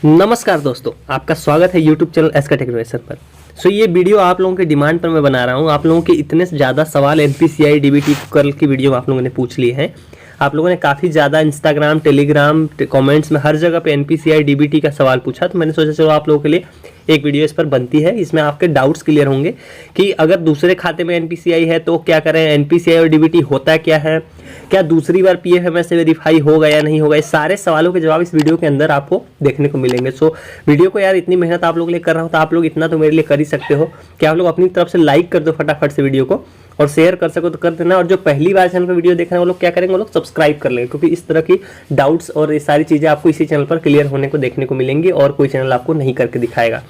नमस्कार दोस्तों, आपका स्वागत है YouTube चैनल एसके टेक्नोलॉजी पर। ये वीडियो आप लोगों के डिमांड पर मैं बना रहा हूँ। आप लोगों के इतने ज़्यादा सवाल NPCI DBT कर्ल की वीडियो आप लोगों ने पूछ लिए हैं। आप लोगों ने काफ़ी ज़्यादा इंस्टाग्राम, टेलीग्राम, कमेंट्स में हर जगह पे NPCI DBT का सवाल पूछा, तो मैंने सोचा चलो आप लोगों के लिए एक वीडियो इस पर बनती है। इसमें आपके डाउट्स क्लियर होंगे कि अगर दूसरे खाते में NPCI है तो क्या करें, NPCI और DBT होता क्या है, क्या दूसरी बार PFMS से वेरीफाई होगा या नहीं होगा। इस सारे सवालों के जवाब इस वीडियो के अंदर आपको देखने को मिलेंगे। वीडियो को यार इतनी मेहनत आप लोगों के लिए कर रहा हूँ, तो आप लोग इतना तो मेरे लिए कर ही सकते हो कि आप लोग अपनी तरफ से लाइक कर दो फटाफट से वीडियो को, और शेयर कर सको तो कर देना। और जो पहली बार चैनल पर वीडियो देख रहे हैं वो लोग क्या करेंगे, वो लोग सब्सक्राइब कर लेंगे, क्योंकि इस तरह की डाउट्स और ये सारी चीज़ें आपको इसी चैनल पर क्लियर होने को देखने को मिलेंगी और कोई चैनल आपको नहीं करके दिखाएगा।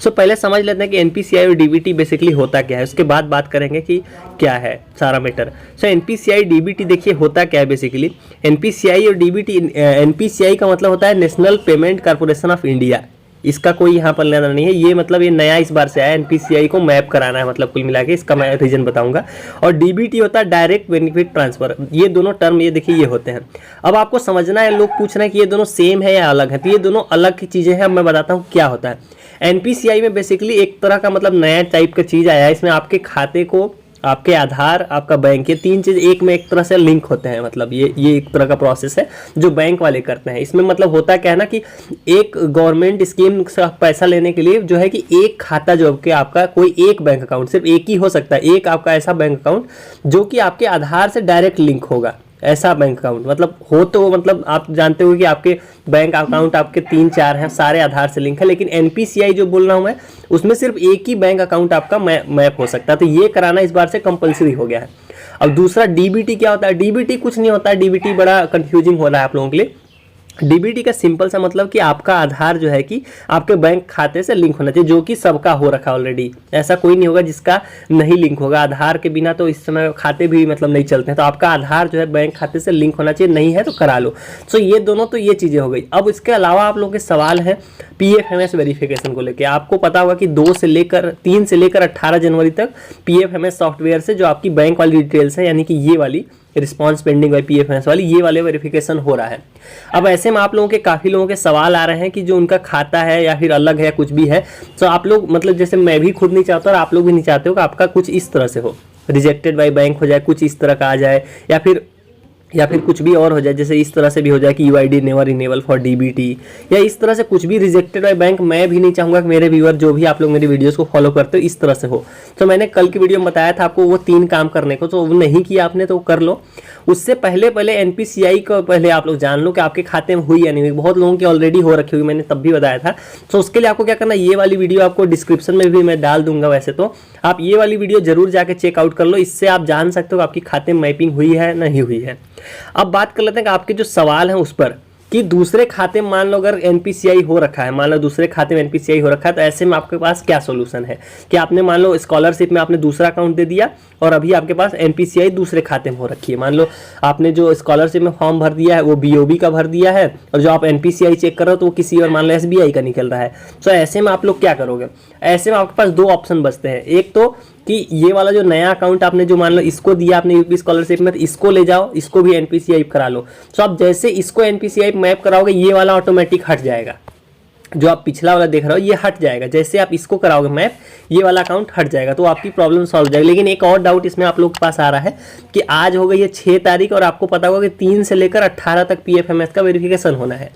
पहले समझ लेते हैं कि NPCI और DBT बेसिकली होता क्या है, उसके बाद बात करेंगे कि क्या है सारा मैटर। NPCI DBT देखिए होता क्या है बेसिकली। NPCI और DBT, NPCI का मतलब होता है national payment corporation of India. इसका कोई यहाँ पर लेना नहीं है, ये मतलब ये नया इस बार से आया। NPCI को मैप कराना है, मतलब कुल मिला के इसका मैं रीजन बताऊंगा। और DBT होता है डायरेक्ट बेनिफिट ट्रांसफर। ये दोनों टर्म ये देखिए ये होते हैं। अब आपको समझना है, लोग पूछ रहे हैं कि ये दोनों सेम है या अलग है, तो ये दोनों अलग की चीज़ें हैं। अब मैं बताता हूँ क्या होता है। NPCI में बेसिकली एक तरह का मतलब नया टाइप का चीज़ आया है। इसमें आपके खाते को, आपके आधार, आपका बैंक, ये तीन चीज़ एक में एक तरह से लिंक होते हैं। मतलब ये एक तरह का प्रोसेस है जो बैंक वाले करते हैं। इसमें मतलब होता क्या है ना कि एक गवर्नमेंट स्कीम से पैसा लेने के लिए जो है कि एक खाता जो कि आपका कोई एक बैंक अकाउंट, सिर्फ एक ही हो सकता है, एक आपका ऐसा बैंक अकाउंट जो कि आपके आधार से डायरेक्ट लिंक होगा। ऐसा बैंक अकाउंट मतलब हो तो मतलब आप जानते हो कि आपके बैंक अकाउंट आपके 3-4 हैं, सारे आधार से लिंक है। लेकिन NPCI जो बोल रहा हूँ मैं, उसमें सिर्फ एक ही बैंक अकाउंट आपका मैप हो सकता है। तो ये कराना इस बार से कंपलसरी हो गया है। अब दूसरा DBT क्या होता है। DBT कुछ नहीं होता है। DBT बड़ा कंफ्यूजिंग हो रहा है आप लोगों के लिए। DBT का सिंपल सा मतलब कि आपका आधार जो है कि आपके बैंक खाते से लिंक होना चाहिए, जो कि सबका हो रखा है ऑलरेडी। ऐसा कोई नहीं होगा जिसका नहीं लिंक होगा। आधार के बिना तो इस समय खाते भी मतलब नहीं चलते हैं। तो आपका आधार जो है बैंक खाते से लिंक होना चाहिए, नहीं है तो करा लो। ये दोनों तो ये चीज़ें हो गई। अब इसके अलावा आप लोगों के सवाल है PFMS वेरिफिकेशन को लेकर। आपको पता होगा कि 3 से लेकर 18 जनवरी तक PFMS सॉफ्टवेयर से जो आपकी बैंक वाली डिटेल्स है, यानी कि ये वाली रिस्पॉन्स पेंडिंग बाई PFMS वाली, ये वाले वेरिफिकेशन हो रहा है। अब ऐसे में आप लोगों के काफ़ी लोगों के सवाल आ रहे हैं कि जो उनका खाता है या फिर अलग है, कुछ भी है। आप लोग मतलब जैसे मैं भी खुद नहीं चाहता और आप लोग भी नहीं चाहते हो कि आपका कुछ इस तरह से हो, रिजेक्टेड बाई बैंक हो जाए, कुछ इस तरह का आ जाए, या फिर कुछ भी और हो जाए। जैसे इस तरह से भी हो जाए कि UID never enable for DBT, या इस तरह से कुछ भी रिजेक्टेड बाय बैंक। मैं भी नहीं चाहूँगा कि मेरे व्यूअर जो भी आप लोग मेरी वीडियोस को फॉलो करते हो इस तरह से हो। मैंने कल की वीडियो में बताया था आपको वो 3 काम करने को, तो वो नहीं किया आपने तो कर लो। उससे पहले NPCI को पहले आप लोग जान लो कि आपके खाते में हुई या नहीं हुई। बहुत लोगों की ऑलरेडी हो रखी हुई, मैंने तब भी बताया था। उसके लिए आपको क्या करना है, ये वाली वीडियो आपको डिस्क्रिप्शन में भी मैं डाल दूंगा। वैसे तो आप ये वाली वीडियो जरूर जाके चेकआउट कर लो, इससे आप जान सकते हो कि आपकी खाते में मैपिंग हुई है नहीं हुई है। अब बात कर लेते हैं कि आपके जो सवाल हैं उस पर, कि दूसरे खाते में मान लो अगर NPCI हो रखा है, मान लो दूसरे खाते में NPCI हो रखा है, तो ऐसे में आपके पास क्या सोल्यूशन है कि आपने मान लो स्कॉलरशिप में आपने दूसरा अकाउंट दे दिया और अभी आपके पास NPCI दूसरे खाते में हो रखी है। मान लो आपने जो स्कॉलरशिप में फॉर्म भर दिया है वो BOB का भर दिया है, और जो आप NPCI चेक कर रहे हो तो वो किसी और मान लो SBI का निकल रहा है। ऐसे में आप लोग क्या करोगे, ऐसे में आपके पास 2 ऑप्शन बचते हैं। एक तो कि ये वाला जो नया अकाउंट आपने जो मान लो इसको दिया आपने यूपी स्कॉलरशिप में, तो इसको ले जाओ, इसको भी NPCI करा लो। आप जैसे इसको NPCI मैप कराओगे ये वाला ऑटोमेटिक हट जाएगा। जो आप पिछला वाला देख रहे हो ये हट जाएगा। जैसे आप इसको कराओगे मैप, ये वाला अकाउंट हट जाएगा, तो आपकी प्रॉब्लम सॉल्व हो जाएगी। लेकिन एक और डाउट इसमें आप लोग के पास आ रहा है कि आज हो गई है 6 तारीख और आपको पता होगा कि 3 से लेकर 18 तक PFMS का वेरिफिकेशन होना है।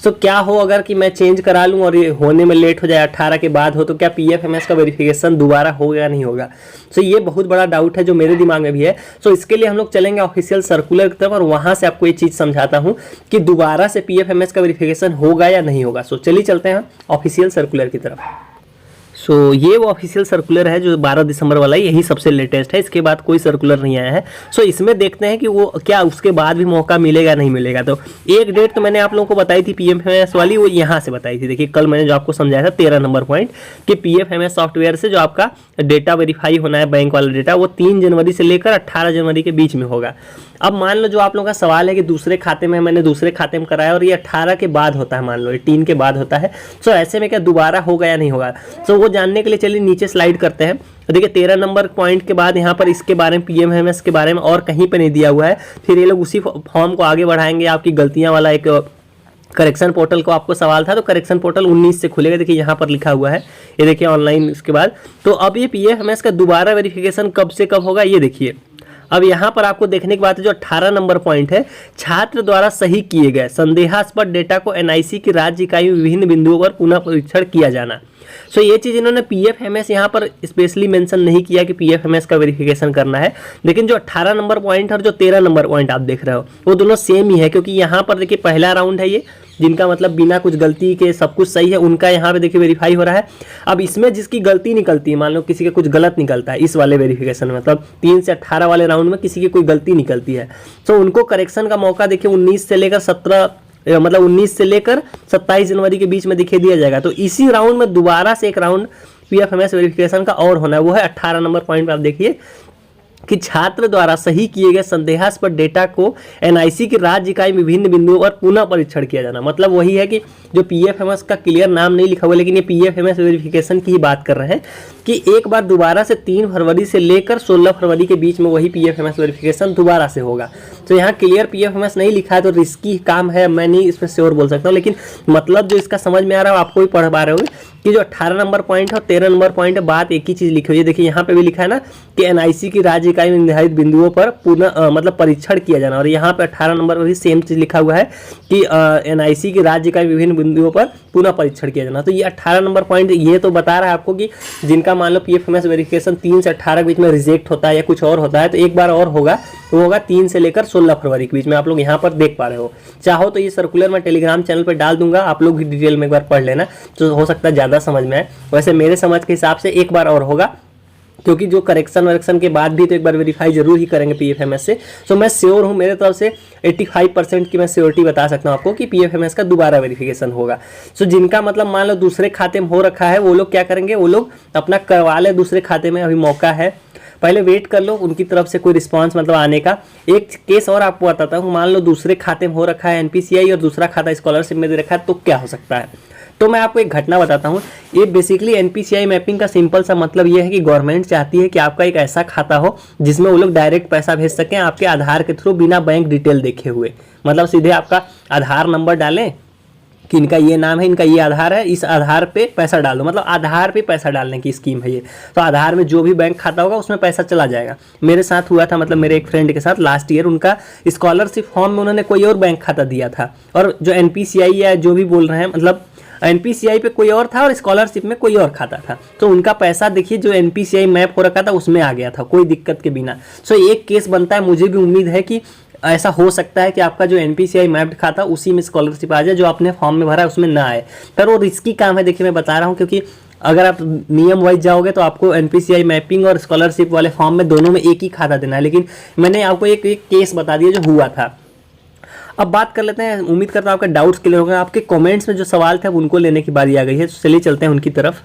क्या हो अगर कि मैं चेंज करा लूँ और ये होने में लेट हो जाए, 18 के बाद हो, तो क्या PFMS का वेरिफिकेशन दोबारा होगा या नहीं होगा। ये बहुत बड़ा डाउट है जो मेरे दिमाग में भी है। इसके लिए हम लोग चलेंगे ऑफिशियल सर्कुलर की तरफ और वहाँ से आपको ये चीज़ समझाता हूँ कि दोबारा से PFMS का वेरिफिकेशन होगा या नहीं होगा। चलिए चलते हैं ऑफिशियल सर्कुलर की तरफ। ये वो ऑफिशियल सर्कुलर है जो 12 दिसंबर वाला है, यही सबसे लेटेस्ट है। इसके बाद कोई सर्कुलर नहीं आया है। इसमें देखते हैं कि वो क्या उसके बाद भी मौका मिलेगा नहीं मिलेगा। तो एक डेट तो मैंने आप लोगों को बताई थी PFMS वाली, वो यहाँ से बताई थी। देखिए कल मैंने जो आपको समझाया था 13 नंबर पॉइंट कि PFMS सॉफ्टवेयर से जो आपका डेटा वेरीफाई होना है, बैंक वाला डेटा, वो 3 जनवरी से लेकर 18 जनवरी के बीच में होगा। अब मान लो जो आप लोगों का सवाल है कि दूसरे खाते में, मैंने दूसरे खाते में कराया और ये 18 के बाद होता है, मान लो 18 के बाद होता है। ऐसे में क्या दोबारा होगा या नहीं होगा, वो जानने के लिए चलिए नीचे स्लाइड करते हैं। देखिए 13 नंबर पॉइंट के बाद यहाँ पर इसके बारे में, PFMS के बारे में और कहीं पे नहीं दिया हुआ है। फिर ये लोग उसी फॉर्म को आगे बढ़ाएंगे, आपकी गलतियाँ वाला एक करेक्शन पोर्टल को आपको सवाल था, तो करेक्शन पोर्टल 19 से खुलेगा। देखिए यहाँ पर लिखा हुआ है, ये देखिए ऑनलाइन। इसके बाद तो अब ये पीएफएमएस का दोबारा वेरिफिकेशन कब से कब होगा, ये देखिए। अब यहाँ पर आपको देखने की बात है, जो 18 नंबर पॉइंट है, छात्र द्वारा सही किए गए संदेहास्पद डेटा को एनआईसी की राज्य इकाई में विभिन्न बिंदुओं पर पुनः परीक्षण किया जाना। सो ये चीज़ इन्होंने पीएफएमएस यहाँ पर स्पेशली मेंशन नहीं किया कि पीएफएमएस का वेरिफिकेशन करना है, लेकिन जो 18 नंबर पॉइंट और जो 13 नंबर पॉइंट आप देख रहे हो वो दोनों सेम ही है, क्योंकि यहाँ पर देखिए पहला राउंड है ये, जिनका मतलब बिना कुछ गलती के सब कुछ सही है, उनका यहाँ पे देखिए वेरीफाई हो रहा है। अब इसमें जिसकी गलती निकलती है, मान लो किसी का कुछ गलत निकलता है इस वाले वेरिफिकेशन में, मतलब 3 से 18 वाले राउंड में किसी की कोई गलती निकलती है, तो उनको करेक्शन का मौका देखिए 19 से लेकर 27 जनवरी के बीच में दिखे दिया जाएगा। तो इसी राउंड में दोबारा से एक राउंड पीएफएमएस वेरिफिकेशन का और होना है, वो है 18 नंबर पॉइंट पर। आप देखिए कि छात्र द्वारा सही किए गए संदेहास्पद डेटा को एनआईसी की राज्य इकाई में विभिन्न बिंदुओं पर पुनः परीक्षण किया जाना। मतलब वही है कि जो पीएफएमएस का क्लियर नाम नहीं लिखा हुआ, लेकिन ये पीएफएमएस वेरिफिकेशन की ही बात कर रहे हैं कि एक बार दोबारा से 3 फरवरी से लेकर 16 फरवरी के बीच में वही पीएफएमएस वेरिफिकेशन दोबारा से होगा। तो यहाँ क्लियर पीएफएमएस नहीं लिखा है, तो रिस्की काम है, मैं नहीं इसमें श्योर बोल सकता हूँ, लेकिन मतलब जो इसका समझ में आ रहा है आपको भी पढ़ पा रहे होंगे कि जो 18 नंबर पॉइंट है और 13 नंबर पॉइंट है, बात एक ही चीज़ लिखी हुई है। देखिए यहाँ पे भी लिखा है ना कि एनआईसी की राज्य इकाई में निर्धारित बिंदुओं पर पुनः मतलब परीक्षण किया जाना, और यहाँ पे 18 नंबर पर भी सेम चीज़ लिखा हुआ है कि एनआईसी की राज्य इकाई विभिन्न बिंदुओं पर पुनः परीक्षण किया जाना। तो ये 18 नंबर पॉइंट ये तो बता रहा है आपको कि जिनका मान लो पीएफएमएस वेरिफिकेशन 3 से 18 के बीच में रिजेक्ट होता है या कुछ और होता है, तो एक बार और होगा, वो होगा 3 से लेकर 16 फरवरी के बीच में। आप लोग यहाँ पर देख पा रहे हो, चाहो तो ये सर्कुलर मैं टेलीग्राम चैनल पर डाल दूंगा, आप लोग भी डिटेल में एक बार पढ़ लेना, तो हो सकता है ज़्यादा समझ में आए। वैसे मेरे समझ के हिसाब से एक बार और होगा, क्योंकि जो करेक्शन वरेक्शन के बाद भी तो एक बार वेरीफाई जरूर ही करेंगे पीएफएमएस से। सो मैं श्योर हूँ, मेरे तरफ से 85% की मैं श्योरिटी बता सकता हूँ आपको कि पीएफएमएस का दोबारा वेरिफिकेशन होगा। सो जिनका मतलब मान लो दूसरे खाते में हो रखा है, वो लोग क्या करेंगे, वो लोग अपना करवा ले दूसरे खाते में, अभी मौका है, पहले वेट कर लो उनकी तरफ से कोई रिस्पांस मतलब आने का। एक केस और आपको बताता हूँ, मान लो दूसरे खाते में हो रखा है एनपीसीआई और दूसरा खाता स्कॉलरशिप में दे रखा है, तो क्या हो सकता है। तो मैं आपको एक घटना बताता हूँ। ये बेसिकली एनपीसीआई मैपिंग का सिंपल सा मतलब ये है कि गवर्नमेंट चाहती है कि आपका एक ऐसा खाता हो जिसमें वो लोग डायरेक्ट पैसा भेज सकें आपके आधार के थ्रू, बिना बैंक डिटेल देखे हुए। मतलब सीधे आपका आधार नंबर डालें कि इनका ये नाम है, इनका ये आधार है, इस आधार पे पैसा डाल दो, मतलब आधार पे पैसा डालने की स्कीम है ये। तो आधार में जो भी बैंक खाता होगा उसमें पैसा चला जाएगा। मेरे साथ हुआ था, मतलब मेरे एक फ्रेंड के साथ लास्ट ईयर, उनका स्कॉलरशिप फॉर्म में उन्होंने कोई और बैंक खाता दिया था, और जो एनपीसीआई या जो भी बोल रहे हैं, मतलब एनपीसीआई पे कोई और था और स्कॉलरशिप में कोई और खाता था, तो उनका पैसा देखिए जो एनपीसीआई मैप हो रखा था उसमें आ गया था कोई दिक्कत के बिना। सो एक केस बनता है, मुझे भी उम्मीद है कि ऐसा हो सकता है कि आपका जो एनपीसीआई मैप्ड खाता उसी में स्कॉलरशिप आ जाए, जो आपने फॉर्म में भरा है उसमें ना आए। पर वो रिस्की काम है, देखिए मैं बता रहा हूँ, क्योंकि अगर आप नियम वाइज जाओगे तो आपको एनपीसीआई मैपिंग और स्कॉलरशिप वाले फॉर्म में दोनों में एक ही खाता देना है। लेकिन मैंने आपको एक केस बता दिया जो हुआ था। अब बात कर लेते हैं, उम्मीद करता हूँ आपके डाउट्स क्लियर हो गए। आपके कमेंट्स में जो सवाल थे उनको लेने की बारी आ गई है, तो चलिए चलते हैं उनकी तरफ।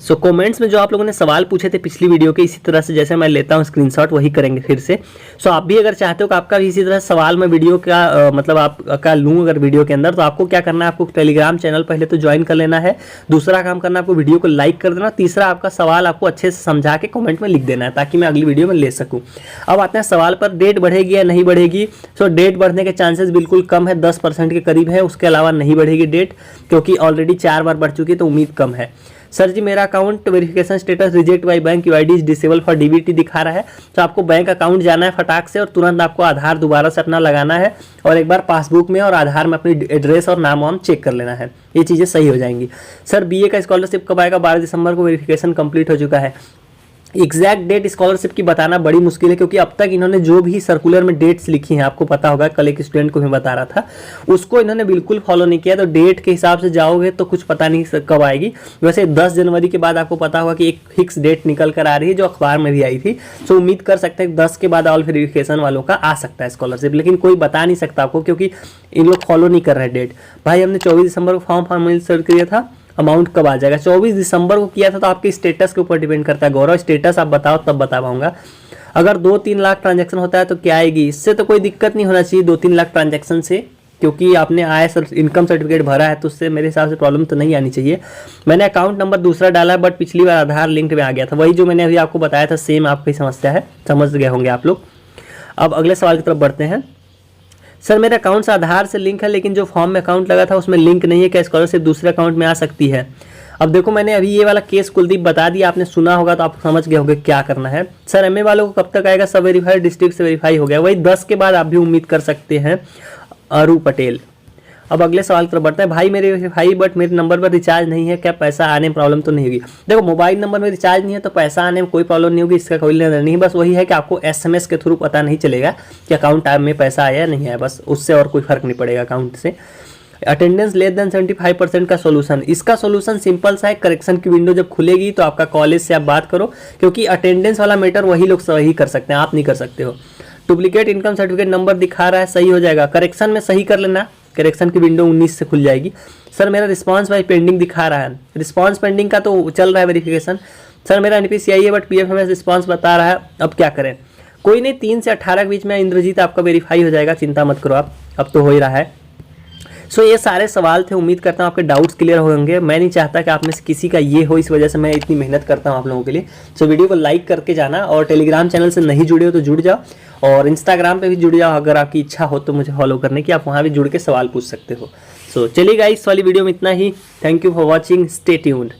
सो कमेंट्स में जो आप लोगों ने सवाल पूछे थे पिछली वीडियो के, इसी तरह से जैसे मैं लेता हूँ स्क्रीनशॉट वही करेंगे फिर से। सो आप भी अगर चाहते हो कि आपका भी इसी तरह सवाल मैं वीडियो का मतलब आपका लूँ अगर वीडियो के अंदर, तो आपको क्या करना है, आपको टेलीग्राम चैनल पहले तो ज्वाइन कर लेना है, दूसरा काम करना है आपको वीडियो को लाइक कर देना, तीसरा आपका सवाल आपको अच्छे से समझा के कमेंट में लिख देना है ताकि मैं अगली वीडियो में ले सकूँ। अब आते हैं सवाल पर, डेट बढ़ेगी या नहीं बढ़ेगी। सो डेट बढ़ने के चांसेस बिल्कुल कम है, 10% के करीब है, उसके अलावा नहीं बढ़ेगी डेट, क्योंकि ऑलरेडी 4 बार बढ़ चुकी है, तो उम्मीद कम है। सर जी मेरा account verification status reject by bank, UID is disable for DBT दिखा रहा है। तो आपको बैंक अकाउंट जाना है फटाक से, और तुरंत आपको आधार दोबारा से अपना लगाना है, और एक बार पासबुक में और आधार में अपनी एड्रेस और नाम वाम चेक कर लेना है, ये चीज़ें सही हो जाएंगी। सर बीए का स्कॉलरशिप कब आएगा? 12 दिसंबर को वेरिफिकेशन कंप्लीट हो चुका है। एग्जैक्ट डेट स्कॉलरशिप की बताना बड़ी मुश्किल है, क्योंकि अब तक इन्होंने जो भी सर्कुलर में डेट्स लिखी हैं, आपको पता होगा, कल एक स्टूडेंट को मैं बता रहा था, उसको इन्होंने बिल्कुल फॉलो नहीं किया। तो डेट के हिसाब से जाओगे तो कुछ पता नहीं कब आएगी। वैसे 10 जनवरी के बाद आपको पता होगा कि एक फिक्स डेट निकल कर आ रही है, जो अखबार में भी आई थी। सो उम्मीद कर सकते हैं 10 के बाद ऑल वेरिफिकेशन वालों का आ सकता है स्कॉलरशिप, लेकिन कोई बता नहीं सकता आपको, क्योंकि इन लोग फॉलो नहीं कर रहे डेट। भाई हमने 24 दिसंबर को फॉर्म फार्मेल सर्च किया था, अमाउंट कब आ जाएगा? 24 दिसंबर को किया था, तो आपके स्टेटस के ऊपर डिपेंड करता है। गौरव स्टेटस आप बताओ तब बता पाऊंगा। अगर 2-3 लाख ट्रांजैक्शन होता है तो क्या आएगी? इससे तो कोई दिक्कत नहीं होना चाहिए 2-3 लाख ट्रांजैक्शन से, क्योंकि आपने इनकम सर्टिफिकेट भरा है, तो उससे मेरे हिसाब से प्रॉब्लम तो नहीं आनी चाहिए। मैंने अकाउंट नंबर दूसरा डाला है, बट पिछली बार आधार लिंक्ड में आ गया था, वही जो मैंने अभी आपको बताया था, सेम आपकी समस्या है, समझ गए होंगे आप लोग। अब अगले सवाल की तरफ बढ़ते हैं। सर मेरा अकाउंट से आधार से लिंक है, लेकिन जो फॉर्म में अकाउंट लगा था उसमें लिंक नहीं है, क्या स्कॉलरशिप दूसरे अकाउंट में आ सकती है? अब देखो, मैंने अभी ये वाला केस कुलदीप बता दिया, आपने सुना होगा तो आप समझ गए होंगे क्या करना है। सर एमए वालों को कब तक आएगा? सब वेरीफाइड, डिस्ट्रिक्ट से वेरीफाई हो गया, वही 10 के बाद आप भी उम्मीद कर सकते हैं। अरू पटेल। अब अगले सवाल की तरफ बढ़ते हैं। भाई मेरे वेरीफाई बट मेरे नंबर पर रिचार्ज नहीं है, क्या पैसा आने में प्रॉब्लम तो नहीं होगी? देखो, मोबाइल नंबर में रिचार्ज नहीं है तो पैसा आने में कोई प्रॉब्लम नहीं होगी, इसका कोई लेना नहीं। बस वही है कि आपको एसएमएस के थ्रू पता नहीं चलेगा कि अकाउंट में पैसा आया या नहीं आया, बस उससे और कोई फर्क नहीं पड़ेगा अकाउंट से। अटेंडेंस लेस देन 75% का सोल्यूशन, इसका सोल्यूशन सिंपल सा है। करेक्शन की विंडो जब खुलेगी तो आपका कॉलेज से आप बात करो, क्योंकि अटेंडेंस वाला मैटर वही लोग सही कर सकते हैं, आप नहीं कर सकते हो। डुप्लीकेट इनकम सर्टिफिकेट नंबर दिखा रहा है, सही हो जाएगा, करेक्शन में सही कर लेना, करेक्शन की विंडो 19 से खुल जाएगी। सर मेरा रिस्पांस भाई पेंडिंग दिखा रहा है, रिस्पांस पेंडिंग का तो चल रहा है वेरिफिकेशन। सर मेरा एनपीसीआई है बट पीएफएमएस रिस्पांस बता रहा है, अब क्या करें? कोई नहीं, 3 से 18 के बीच में इंद्रजीत आपका वेरीफाई हो जाएगा, चिंता मत करो आप, अब तो हो ही रहा है। सो ये सारे सवाल थे, उम्मीद करता हूँ आपके डाउट्स क्लियर होंगे। मैं नहीं चाहता कि आप में से किसी का ये हो, इस वजह से मैं इतनी मेहनत करता हूँ आप लोगों के लिए। सो वीडियो को लाइक करके जाना, और टेलीग्राम चैनल से नहीं जुड़े हो तो जुड़ जाओ, और इंस्टाग्राम पे भी जुड़ जाओ, अगर आपकी इच्छा हो तो मुझे फॉलो करने की, आप वहाँ भी जुड़ के सवाल पूछ सकते हो। सो चलिए गाइस, इस वाली वीडियो में इतना ही। Thank you for watching, stay tuned.